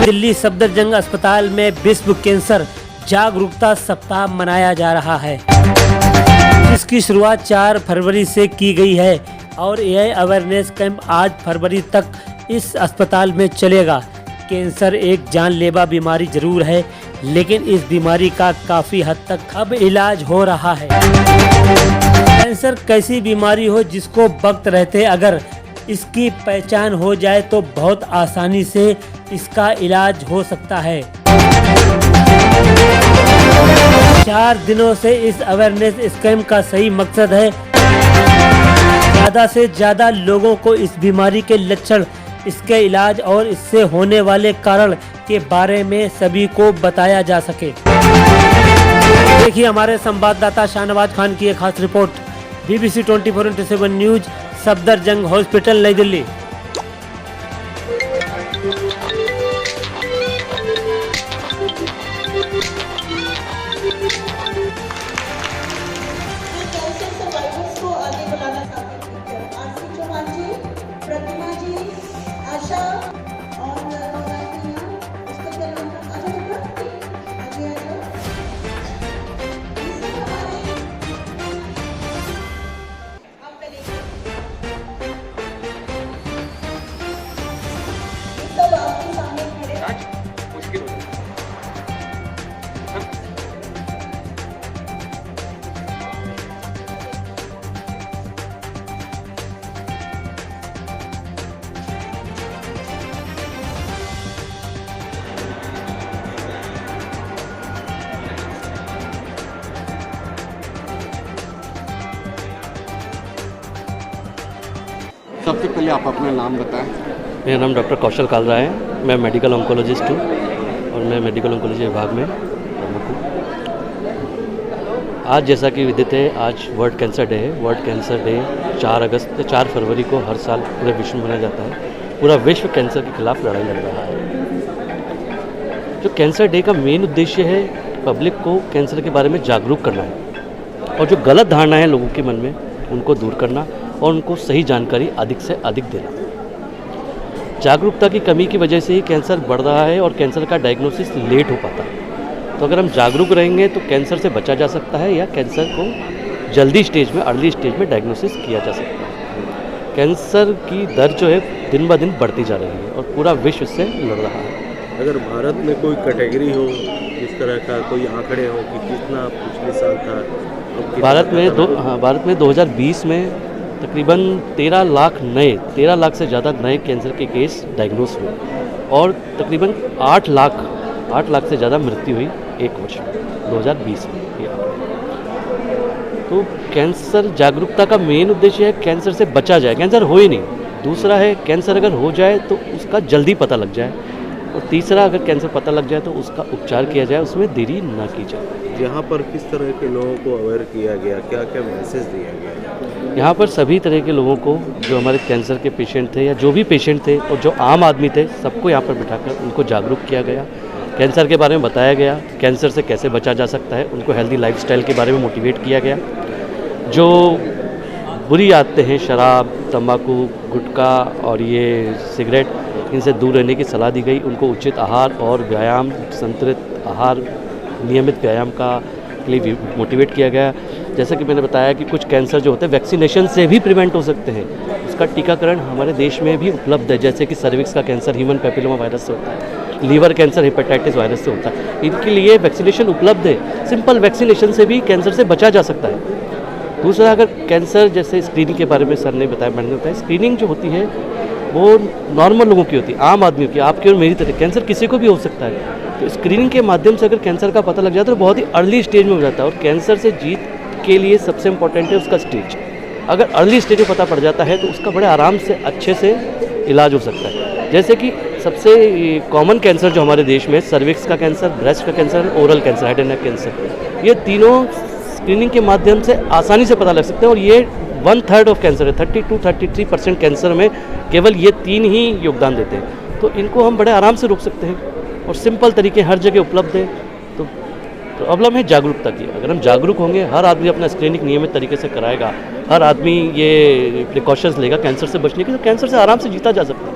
दिल्ली सफदरजंग अस्पताल में विश्व कैंसर जागरूकता सप्ताह मनाया जा रहा है, जिसकी शुरुआत 4 फरवरी से की गई है और यह अवेयरनेस कैंप 8 फरवरी तक इस अस्पताल में चलेगा। कैंसर एक जानलेवा बीमारी जरूर है, लेकिन इस बीमारी का काफ़ी हद तक अब इलाज हो रहा है। कैंसर कैसी बीमारी हो जिसको वक्त रहते अगर इसकी पहचान हो जाए तो बहुत आसानी से इसका इलाज हो सकता है। 4 दिनों से इस अवेयरनेस स्कैम का सही मकसद है ज़्यादा से ज़्यादा लोगों को इस बीमारी के लक्षण, इसके इलाज और इससे होने वाले कारण के बारे में सभी को बताया जा सके। देखिए हमारे संवाददाता शाहनवाज खान की एक खास report, BBC 24/7 news, Safdarjung hospital, नई दिल्ली। सबसे पहले आप अपना नाम बताएं। मेरा नाम डॉक्टर कौशल कालरा है। मैं मेडिकल ऑन्कोलॉजिस्ट हूँ और मैं मेडिकल ऑन्कोलॉजी विभाग में प्रमुख हूँ। आज जैसा कि विदित है, आज वर्ल्ड कैंसर डे है। वर्ल्ड कैंसर डे 4 फरवरी को हर साल पूरे विश्व में मनाया जाता है। पूरा विश्व कैंसर के खिलाफ लड़ाई लड़ रहा है। जो कैंसर डे का मेन उद्देश्य है, पब्लिक को कैंसर के बारे में जागरूक करना है और जो गलत धारणा है लोगों के मन में उनको दूर करना और उनको सही जानकारी अधिक से अधिक देना। जागरूकता की कमी की वजह से ही कैंसर बढ़ रहा है और कैंसर का डायग्नोसिस लेट हो पाता है। तो अगर हम जागरूक रहेंगे तो कैंसर से बचा जा सकता है या कैंसर को जल्दी स्टेज में, अर्ली स्टेज में डायग्नोसिस किया जा सकता है। कैंसर की दर जो है दिन ब दिन बढ़ती जा रही है और पूरा विश्व से लड़ रहा है। अगर भारत में कोई कैटेगरी हो, इस तरह का कोई आंकड़े हो कि कितना पिछले साल था, भारत में 2020 में तकरीबन 13 लाख से ज़्यादा नए कैंसर के केस डायग्नोस हुए और तकरीबन 8 लाख से ज़्यादा मृत्यु हुई एक वर्ष में, 2020 में। तो कैंसर जागरूकता का मेन उद्देश्य है कैंसर से बचा जाए, कैंसर हो ही नहीं। दूसरा है कैंसर अगर हो जाए तो उसका जल्दी पता लग जाए और तीसरा अगर कैंसर पता लग जाए तो उसका उपचार किया जाए, उसमें देरी ना की जाए। यहाँ पर किस तरह के लोगों को अवेयर किया गया, क्या क्या मैसेज दिया गया? यहाँ पर सभी तरह के लोगों को, जो हमारे कैंसर के पेशेंट थे या जो भी पेशेंट थे और जो आम आदमी थे, सबको यहाँ पर बिठाकर उनको जागरूक किया गया। कैंसर के बारे में बताया गया, कैंसर से कैसे बचा जा सकता है। उनको हेल्दी लाइफस्टाइल के बारे में मोटिवेट किया गया। जो बुरी आदतें हैं, शराब, तंबाकू, गुटखा और ये सिगरेट, इनसे दूर रहने की सलाह दी गई। उनको उचित आहार और व्यायाम, संतुलित आहार, नियमित व्यायाम का लिए मोटिवेट किया गया। जैसा कि मैंने बताया कि कुछ कैंसर जो होते हैं वैक्सीनेशन से भी प्रिवेंट हो सकते हैं। उसका टीकाकरण हमारे देश में भी उपलब्ध है, जैसे कि सर्विक्स का कैंसर ह्यूमन पैपिलोमा वायरस से होता है, लीवर कैंसर हेपेटाइटिस वायरस से होता है। इनके लिए वैक्सीनेशन उपलब्ध है। सिंपल वैक्सीनेशन से भी कैंसर से बचा जा सकता है। दूसरा, अगर कैंसर जैसे स्क्रीनिंग के बारे में सर ने बताया, मैंने बताया, स्क्रीनिंग जो होती है वो नॉर्मल लोगों की होती है, आम आदमियों की, आपकी और मेरी तरह। कैंसर किसी को भी हो सकता है। तो स्क्रीनिंग के माध्यम से अगर कैंसर का पता लग जाता है तो बहुत ही अर्ली स्टेज में हो जाता है और कैंसर से जीत के लिए सबसे इम्पोर्टेंट है उसका स्टेज। अगर अर्ली स्टेज में पता पड़ जाता है तो उसका बड़े आराम से अच्छे से इलाज हो सकता है। जैसे कि सबसे कॉमन कैंसर जो हमारे देश में, सर्विक्स का कैंसर, ब्रेस्ट का cancer, oral cancer, head and neck cancer, ये तीनों स्क्रीनिंग के माध्यम से आसानी से पता लग सकते हैं और ये 1/3 ऑफ कैंसर है। 32-33% कैंसर में केवल ये 3 ही योगदान देते हैं। तो इनको हम बड़े आराम से रोक सकते हैं और सिंपल तरीके हर जगह उपलब्ध है। तो प्रॉब्लम है जागरूकता की। अगर हम जागरूक होंगे, हर आदमी अपना स्क्रीनिंग नियमित तरीके से कराएगा, हर आदमी ये प्रिकॉशंस लेगा कैंसर से बचने की, तो कैंसर से आराम से जीता जा सकता है।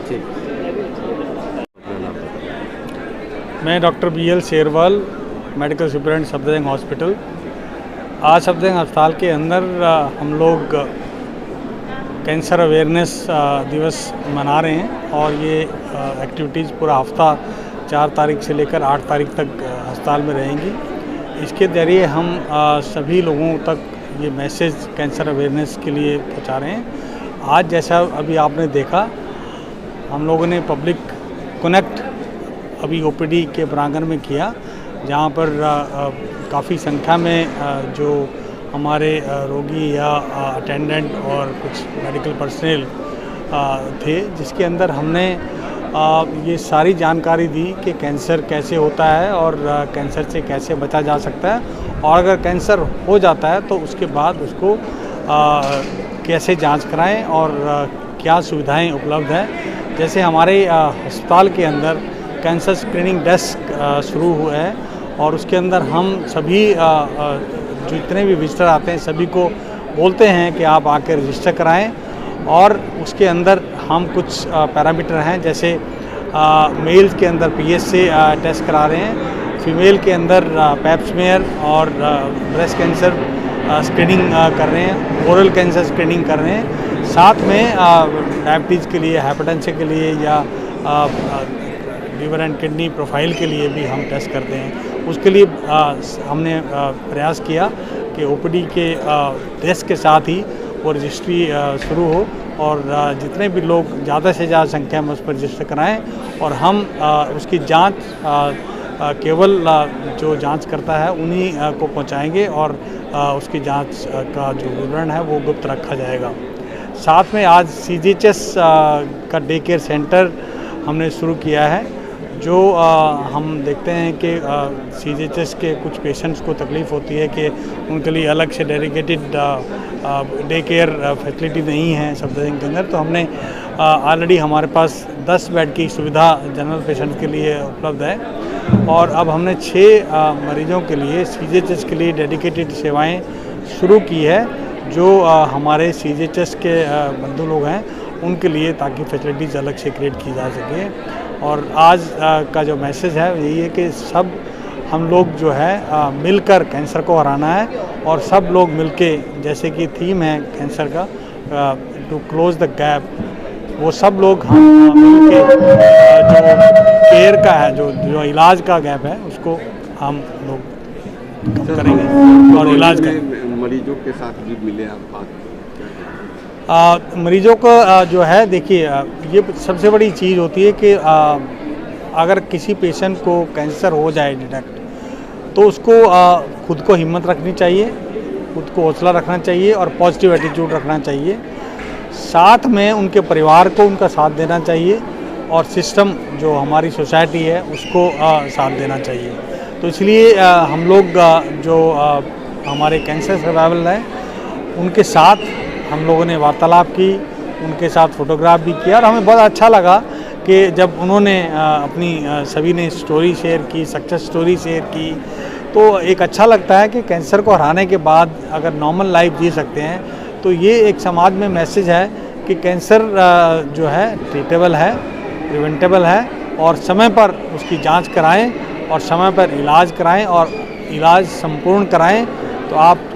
ठीक। मैं doctor BL Sherwal, medical superintendent Safdarjung hospital. आज सफदरजंग अस्पताल के अंदर हम लोग कैंसर अवेयरनेस दिवस मना रहे हैं और ये एक्टिविटीज़ पूरा हफ्ता 4 तारीख से लेकर 8 तारीख तक अस्पताल में रहेंगी। इसके ज़रिए हम सभी लोगों तक ये मैसेज कैंसर अवेयरनेस के लिए पहुंचा रहे हैं। आज जैसा अभी आपने देखा, हम लोगों ने पब्लिक कनेक्ट अभी OPD के प्रांगण में किया, जहाँ पर काफ़ी संख्या में जो हमारे रोगी या अटेंडेंट और कुछ मेडिकल पर्सनल थे, जिसके अंदर हमने ये सारी जानकारी दी कि कैंसर कैसे होता है और कैंसर से कैसे बचा जा सकता है, और अगर कैंसर हो जाता है तो उसके बाद उसको कैसे जांच कराएं और क्या सुविधाएं उपलब्ध हैं। जैसे हमारे अस्पताल के अंदर कैंसर स्क्रीनिंग डेस्क शुरू हुआ है और उसके अंदर हम सभी जितने भी विजिटर आते हैं सभी को बोलते हैं कि आप आकर रजिस्टर कराएं, और उसके अंदर हम कुछ पैरामीटर हैं, जैसे मेल्स के अंदर PSA टेस्ट करा रहे हैं, फीमेल के अंदर पैप स्मेयर और ब्रेस्ट कैंसर स्क्रीनिंग कर रहे हैं, ओरल कैंसर स्क्रीनिंग कर रहे हैं, साथ में डायबिटीज़ के लिए, हाइपरटेंशन के लिए या लीवर एंड किडनी प्रोफाइल के लिए भी हम टेस्ट करते हैं। उसके लिए हमने प्रयास किया कि OPD के टेस्ट के साथ ही वो रजिस्ट्री शुरू हो और जितने भी लोग ज़्यादा से ज़्यादा संख्या में उस पर रजिस्टर कराएं, और हम उसकी जांच केवल जो जांच करता है उन्हीं को पहुंचाएंगे और उसकी जांच का जो विवरण है वो गुप्त रखा जाएगा। साथ में आज CGHS का डे केयर सेंटर हमने शुरू किया है, जो हम देखते हैं कि CGHS के कुछ पेशेंट्स को तकलीफ़ होती है कि उनके लिए अलग से डेडिकेटेड डे केयर फैसिलिटी नहीं है सफदरजंग के अंदर। तो हमने ऑलरेडी हमारे पास 10 बेड की सुविधा जनरल पेशेंट के लिए उपलब्ध है, और अब हमने 6 मरीजों के लिए CGHS के लिए डेडिकेटेड सेवाएं शुरू की है, जो हमारे CGHS के बंधु लोग हैं उनके लिए, ताकि फैसिलिटीज़ अलग से क्रिएट की जा सके। और आज का जो मैसेज है यही है कि सब हम लोग जो है मिलकर कैंसर को हराना है, और सब लोग मिलके, जैसे कि थीम है कैंसर का टू क्लोज द गैप, वो सब लोग हम मिलके जो केयर का है, जो इलाज का गैप है उसको हम लोग कम करेंगे और इलाज करेंगे। मरीजों के साथ भी मिले आप बात? मरीजों को जो है, देखिए ये सबसे बड़ी चीज़ होती है कि अगर किसी पेशेंट को कैंसर हो जाए डिटेक्ट, तो उसको खुद को हिम्मत रखनी चाहिए, खुद को हौसला रखना चाहिए और पॉजिटिव एटीट्यूड रखना चाहिए। साथ में उनके परिवार को उनका साथ देना चाहिए, और सिस्टम जो हमारी सोसाइटी है उसको साथ देना चाहिए। तो इसलिए हम लोग जो हमारे कैंसर सर्वाइवल हैं उनके साथ हम लोगों ने वार्तालाप की, उनके साथ फोटोग्राफ भी किया, और हमें बहुत अच्छा लगा कि जब उन्होंने अपनी सभी ने स्टोरी शेयर की, सक्सेस स्टोरी शेयर की, तो एक अच्छा लगता है कि कैंसर को हराने के बाद अगर नॉर्मल लाइफ जी सकते हैं, तो ये एक समाज में मैसेज है कि कैंसर जो है ट्रीटेबल है, प्रिवेंटेबल है, और समय पर उसकी जांच कराएं और समय पर इलाज कराएं और इलाज संपूर्ण कराएं, तो आप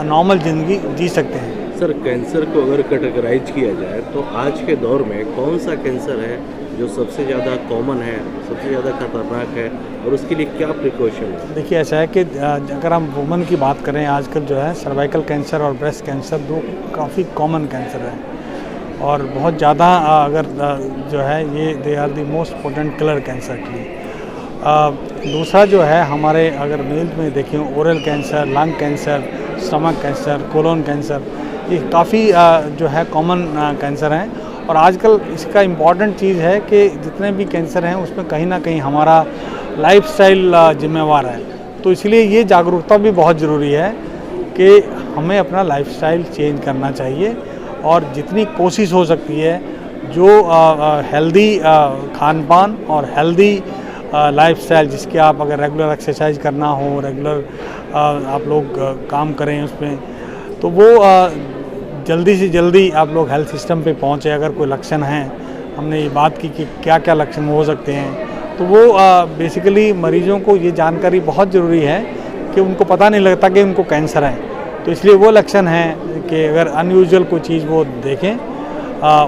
नॉर्मल ज़िंदगी जी सकते हैं। सर, कैंसर को अगर कैटेगराइज किया जाए तो आज के दौर में कौन सा कैंसर है जो सबसे ज़्यादा कॉमन है, सबसे ज़्यादा खतरनाक है, और उसके लिए क्या प्रिकॉशन है? देखिए, ऐसा है कि अगर हम वुमन की बात करें, आजकल जो है सर्वाइकल कैंसर और ब्रेस्ट कैंसर 2 काफ़ी कॉमन कैंसर है, और बहुत ज़्यादा अगर जो है ये they are the most important killer cancer के लिए। दूसरा जो है हमारे अगर मेल में देखें, oral cancer, lung cancer, stomach cancer, colon cancer, ये काफ़ी जो है कॉमन कैंसर हैं। और आजकल इसका इम्पॉर्टेंट चीज़ है कि जितने भी कैंसर हैं उसमें कहीं ना कहीं हमारा लाइफस्टाइल जिम्मेवार है। तो इसलिए ये जागरूकता भी बहुत ज़रूरी है कि हमें अपना लाइफस्टाइल चेंज करना चाहिए, और जितनी कोशिश हो सकती है जो हेल्दी खान पान और हेल्दी लाइफस्टाइल, जिसके आप अगर रेगुलर एक्सरसाइज करना हो, रेगुलर आप लोग काम करें उसमें, तो वो जल्दी से जल्दी आप लोग हेल्थ सिस्टम पे पहुँचे। अगर कोई लक्षण हैं, हमने ये बात की कि क्या क्या लक्षण हो सकते हैं, तो वो बेसिकली मरीजों को ये जानकारी बहुत ज़रूरी है कि उनको पता नहीं लगता कि उनको कैंसर है। तो इसलिए वो लक्षण हैं कि अगर अनयूजुअल कोई चीज़ वो देखें,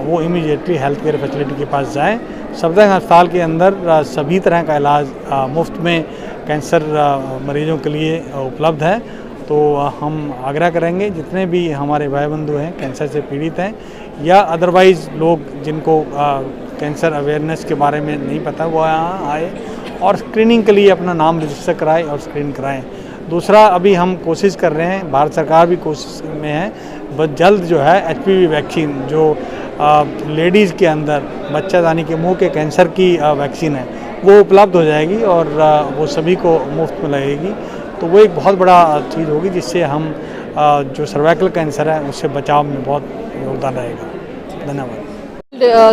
वो इमीडिएटली हेल्थ केयर फैसिलिटी के पास जाएं। सफदरजंग अस्पताल के अंदर सभी तरह का इलाज मुफ्त में कैंसर मरीजों के लिए उपलब्ध है। तो हम आग्रह करेंगे जितने भी हमारे भाई बंधु हैं कैंसर से पीड़ित हैं या अदरवाइज़ लोग जिनको कैंसर अवेयरनेस के बारे में नहीं पता, वो यहाँ आए और स्क्रीनिंग के लिए अपना नाम रजिस्टर कराएं और स्क्रीन कराएं। दूसरा, अभी हम कोशिश कर रहे हैं, भारत सरकार भी कोशिश में है, बस जल्द जो है HPV वैक्सीन जो लेडीज़ के अंदर बच्चादानी के मुंह के कैंसर की वैक्सीन है वो उपलब्ध हो जाएगी और वो सभी को मुफ्त में लगेगी। तो वो एक बहुत बड़ा चीज़ होगी जिससे हम जो सर्वाइकल कैंसर है उससे बचाव में बहुत योगदान रहेगा। धन्यवाद।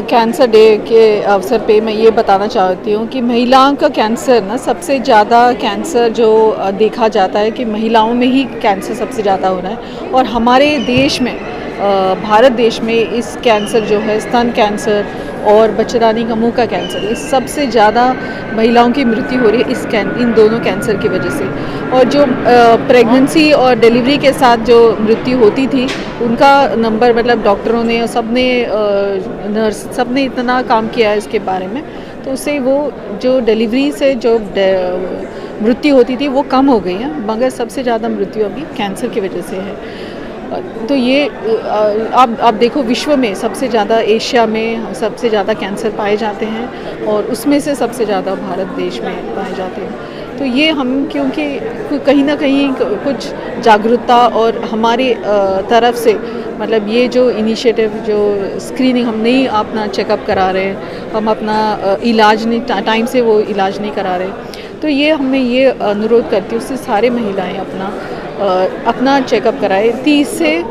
कैंसर डे के अवसर पे मैं ये बताना चाहती हूँ कि महिलाओं का कैंसर ना सबसे ज़्यादा कैंसर जो देखा जाता है कि महिलाओं में ही कैंसर सबसे ज़्यादा हो रहा है। और हमारे देश में भारत देश में इस कैंसर जो है स्तन कैंसर और बच्चेदानी का मुंह का कैंसर, ये सबसे ज़्यादा महिलाओं की मृत्यु हो रही है इन दोनों कैंसर की वजह से। और जो प्रेगनेंसी और डिलीवरी के साथ जो मृत्यु होती थी उनका नंबर, मतलब डॉक्टरों ने सबने नर्स सबने इतना काम किया है इसके बारे में, तो उससे वो जो डिलीवरी से जो मृत्यु होती थी वो कम हो गई है, मगर सबसे ज़्यादा मृत्यु अभी कैंसर की वजह से है। तो ये आप देखो विश्व में सबसे ज़्यादा, एशिया में सबसे ज़्यादा कैंसर पाए जाते हैं और उसमें से सबसे ज़्यादा भारत देश में पाए जाते हैं। तो ये हम क्योंकि कहीं ना कहीं कुछ जागरूकता और हमारी तरफ से, मतलब ये जो इनिशिएटिव जो स्क्रीनिंग हम नहीं अपना चेकअप करा रहे हैं, हम अपना इलाज नहीं टाइम से वो इलाज नहीं करा रहे, तो ये हमें ये अनुरोध करती हूँ उससे सारे महिलाएं अपना चेकअप कराएं। 30 से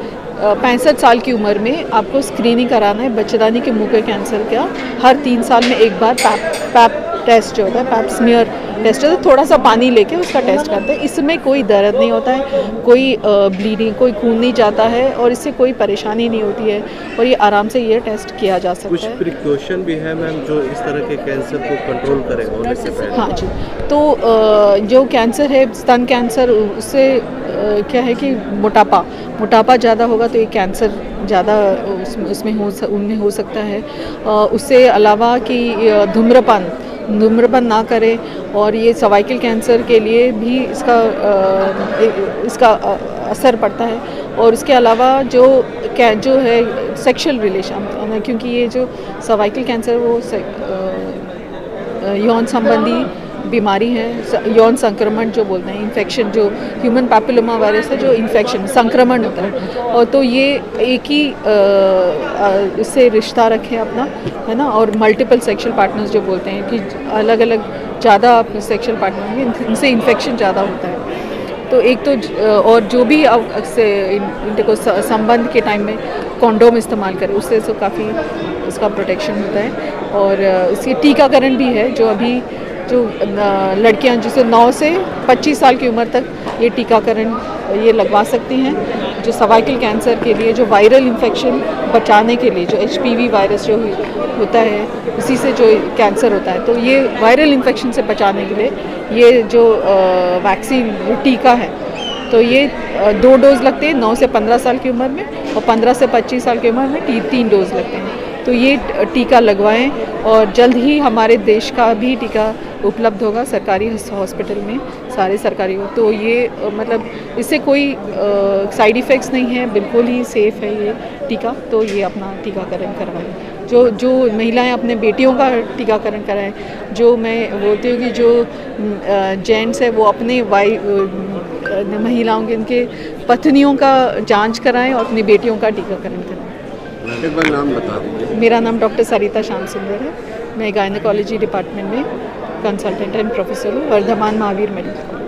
65 साल की उम्र में आपको स्क्रीनिंग कराना है बच्चेदानी के मुंह के कैंसर का। हर 3 साल में एक बार पैप टेस्ट जो होता है, पैप स्मीयर टेस्ट होता है, थोड़ा सा पानी लेके उसका टेस्ट करते हैं। इसमें कोई दर्द नहीं होता है, कोई ब्लीडिंग, कोई खून नहीं जाता है और इससे कोई परेशानी नहीं होती है और ये आराम से ये टेस्ट किया जा सकता कुछ है। प्रिकॉशन भी है मैम जो इस तरह के कैंसर को कंट्रोल करे होने से पहले? हाँ जी, तो जो कैंसर है स्तन कैंसर, उससे क्या है कि मोटापा ज़्यादा होगा तो ये कैंसर ज़्यादा उनमें हो सकता है। उससे अलावा कि धूम्रपान ना करें और ये सर्वाइकल कैंसर के लिए भी इसका असर पड़ता है। और उसके अलावा जो है सेक्सुअल रिलेशन, क्योंकि ये जो सर्वाइकल कैंसर वो यौन संबंधी बीमारी है, यौन संक्रमण जो बोलते हैं, इन्फेक्शन, जो ह्यूमन पैपिलोमा वायरस है जो इन्फेक्शन संक्रमण होता है, और तो ये एक ही इससे रिश्ता रखें अपना, है ना। और मल्टीपल सेक्सुअल पार्टनर्स जो बोलते हैं कि अलग अलग ज़्यादा सेक्सुअल पार्टनर होंगे इनसे इन्फेक्शन ज़्यादा होता है। तो एक तो और जो भी इनको संबंध के टाइम में कॉन्डोम इस्तेमाल करें, उससे तो काफ़ी इसका प्रोटेक्शन होता है। और इसकी टीकाकरण भी है, जो अभी जो लड़कियां जिसे 9 से 25 साल की उम्र तक ये टीकाकरण ये लगवा सकती हैं, जो सर्वाइकल कैंसर के लिए, जो वायरल इन्फेक्शन बचाने के लिए, जो HPV वायरस जो होता है उसी से जो कैंसर होता है, तो ये वायरल इन्फेक्शन से बचाने के लिए ये जो वैक्सीन टीका है, तो ये 2 डोज लगते हैं 9 से 15 साल की उम्र में, और 15 से 25 साल की उम्र में 3 डोज लगते हैं। तो ये टीका लगवाएं और जल्द ही हमारे देश का भी टीका उपलब्ध होगा सरकारी हॉस्पिटल में, सारे सरकारी। तो ये मतलब इससे कोई साइड इफ़ेक्ट्स नहीं है, बिल्कुल ही सेफ़ है ये टीका। तो ये अपना टीकाकरण करवाएं। जो महिलाएं अपने बेटियों का टीकाकरण कराएं। जो मैं बोलती हूँ कि जो जेंट्स है वो अपने महिलाओं के, उनके पत्नियों का जांच कराएं और अपनी बेटियों का टीकाकरण कराएं। एक बार नाम बता दीजिए। मेरा नाम डॉक्टर सरिता श्याम सुंदर है। मैं गायनेकोलॉजी डिपार्टमेंट में कंसल्टेंट एंड प्रोफेसर हूँ, वर्धमान महावीर मेडिकल।